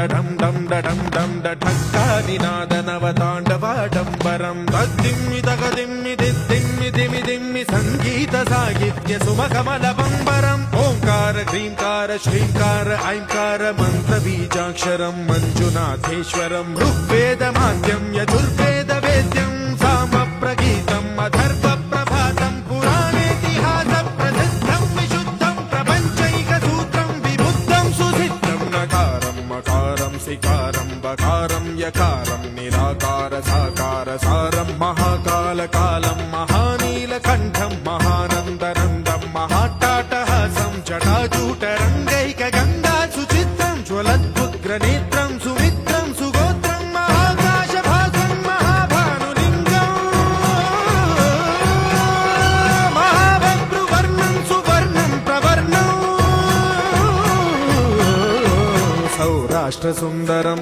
डडं डं डडं डं डठक्कानिनादनवताण्डवाडम्बरं तद्दिम्मि तगदिम्मि दिद्दिम्मि दिमि दिम्मि संगीत साहित्य सुमकमलबम्बरम् ओंकार ह्रींकार श्रींकार ऐंकार मन्त्रबीजाक्षरं मंजुनाथेश्वरं ऋग्वेदमाद्यं यजुर्वेद वेद्यं सामप्रगीतम् अथर्व प्रभातं पुराणेतिहास प्रसिद्धं विशुद्धं प्रपञ्चैकसूत्रं विबुद्धं सुसिद्धं नकारं मकारं सिकारं बकारं यकारं निराकार साकार सारं महाकालकालं महानीलकण्ठं महानन्दनन्दं महाट्टाटहासं जटाजूटरङ्गैकगङ्गा सुचित्रं ज्वलद्वुग्रनेत्रं सुमित्रं सुगोत्रं महाकाशभासं महाभानुलिङ्गं महाभद्रुवर्णं सुवर्णं प्रवर्णं सौराष्ट्रसुन्दरं